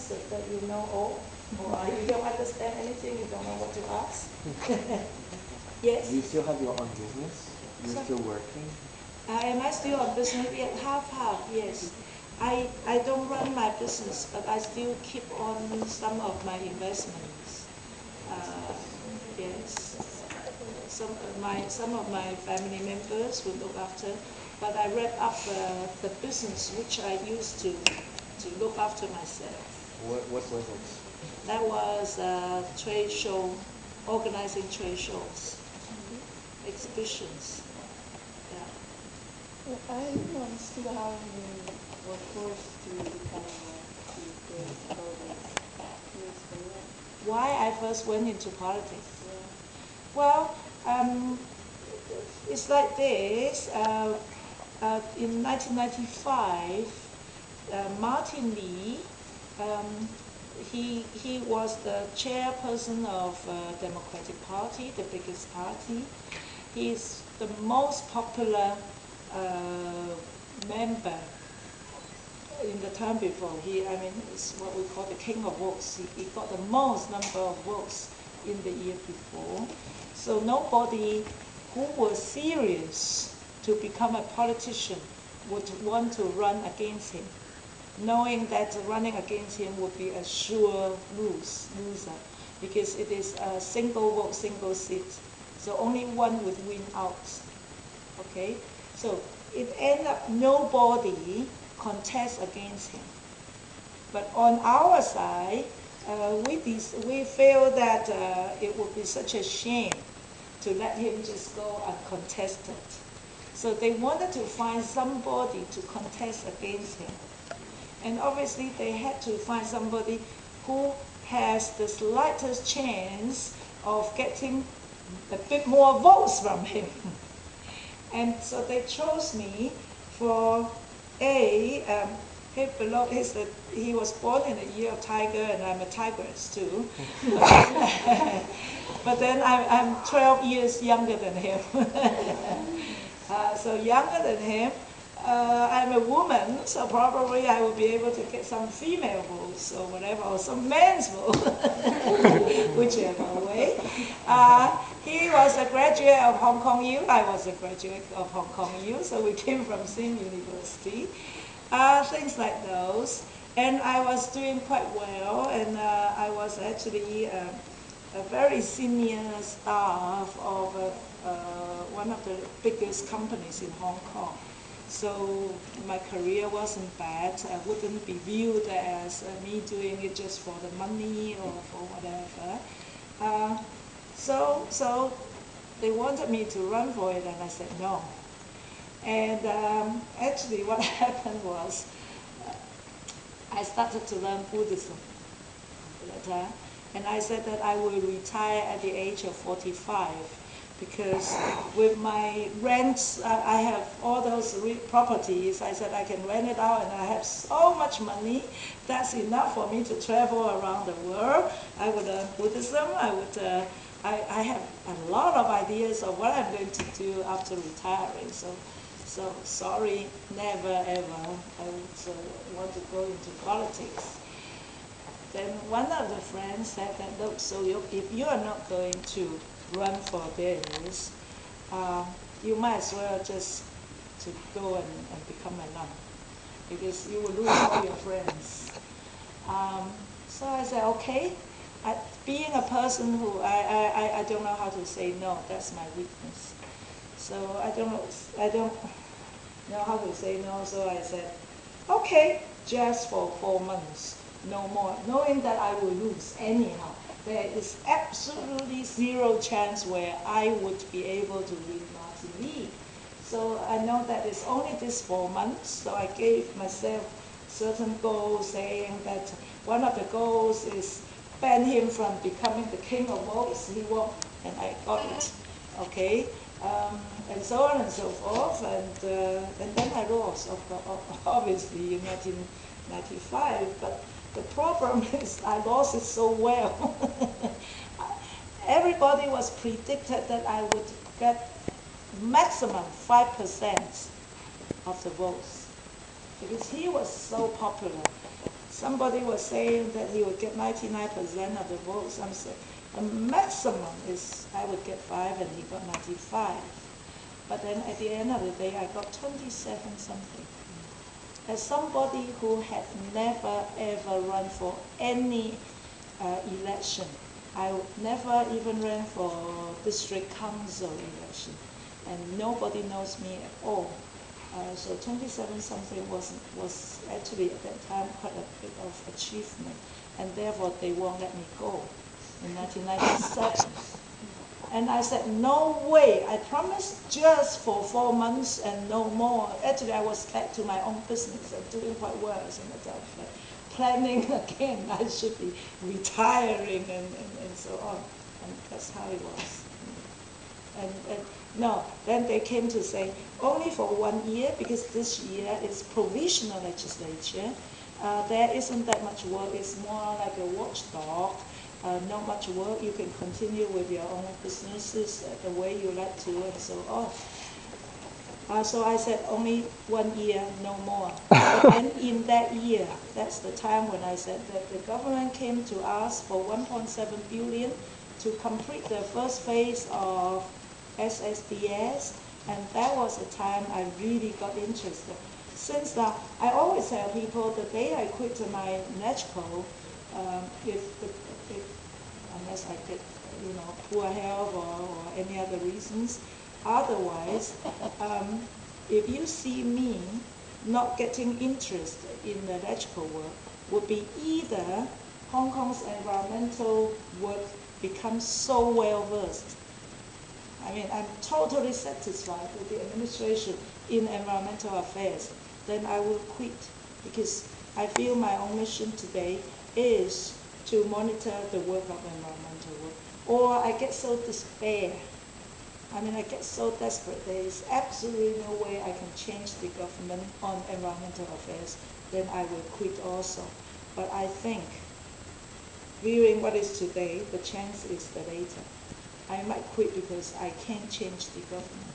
answer that you know all, or you don't understand anything, you don't know what to ask? Yes? Do you still have your own business? You're still working? Am I still on business? Yeah, half, yes. I don't run my business, but I still keep on some of my investments. Yes. Some of my family members will look after, but I wrap up the business which I used to look after myself. What was it? That was a trade show, organizing trade shows, exhibitions. Yeah. Well, I don't understand how you were forced to become to go into politics. Can you explain that? Why I first went into politics? Yeah. Well, it's like this. In 1995, Martin Lee, he was the chairperson of Democratic Party, the biggest party. He's the most popular member in the term before. It's what we call the king of votes. He got the most number of votes in the year before. So nobody who was serious to become a politician would want to run against him, knowing that running against him would be a sure loser, because it is a single vote, single seat. So only one would win out. Okay? So it ended up nobody contest against him. But on our side, we feel that it would be such a shame to let him just go uncontested. So they wanted to find somebody to contest against him. And obviously they had to find somebody who has the slightest chance of getting a bit more votes from him. And so they chose me for he was born in the year of tiger, and I'm a tigress too. But then I'm 12 years younger than him. So younger than him, I'm a woman, so probably I will be able to get some female votes or whatever, or some men's vote, whichever way. He was a graduate of Hong Kong U, I was a graduate of Hong Kong U, so we came from same university. Things like those. And I was doing quite well, and I was actually a very senior staff of one of the biggest companies in Hong Kong. So my career wasn't bad. I wouldn't be viewed as me doing it just for the money or for whatever. So they wanted me to run for it, and I said no. And actually what happened was I started to learn Buddhism. And I said that I will retire at the age of 45, because with my rents, I have all those properties. I said I can rent it out, and I have so much money. That's enough for me to travel around the world. I would learn Buddhism. I have a lot of ideas of what I'm going to do after retiring. So sorry, never ever I would want to go into politics. Then one of the friends said that, look, so if you are not going to run for this, you might as well just to go and become a nun, because you will lose all your friends. So I said, okay. Being a person who I don't know how to say no, that's my weakness. So I don't know how to say no, so I said, okay, just for 4 months, no more, knowing that I will lose anyhow. There is absolutely zero chance where I would be able to win Martin Lee. So I know that it's only this 4 months, so I gave myself certain goals, saying that one of the goals is ban him from becoming the king of votes. He won't, and I got it. Okay, and so on and so forth, and then I lost, obviously, in 1995. But the problem is I lost it so well. Everybody was predicted that I would get maximum 5% of the votes, because he was so popular. somebody was saying that he would get 99% of the votes. I'm saying the maximum is I would get 5 and he got 95. But then at the end of the day, I got 27 something. As somebody who had never ever run for any election, I never even ran for district council election, and nobody knows me at all. So 27 something was actually at that time quite a bit of achievement, and therefore they won't let me go in 1997. And I said, no way, I promised just for 4 months and no more. Actually, I was back to my own business and doing quite well as an adult, but planning again, I should be retiring and so on. And that's how it was. And no, then they came to say, only for 1 year, because this year is provisional legislature. There isn't that much work, it's more like a watchdog. Not much work, you can continue with your own businesses the way you like to and so on. So I said only 1 year, no more. But then in that year, that's the time when I said that the government came to ask for 1.7 billion to complete the first phase of SSDS, and that was the time I really got interested. Since I always tell people the day I quit my NETCO, unless I get, poor health or any other reasons. Otherwise, if you see me not getting interest in the electrical work, would be either Hong Kong's environmental work becomes so well versed. I mean, I'm totally satisfied with the administration in environmental affairs. Then I will quit, because I feel my own mission today is to monitor the work of environmental work. Or I get so despair. I mean, I get so desperate. There is absolutely no way I can change the government on environmental affairs. Then I will quit also. But I think, viewing what is today, the chance is the later. I might quit because I can't change the government.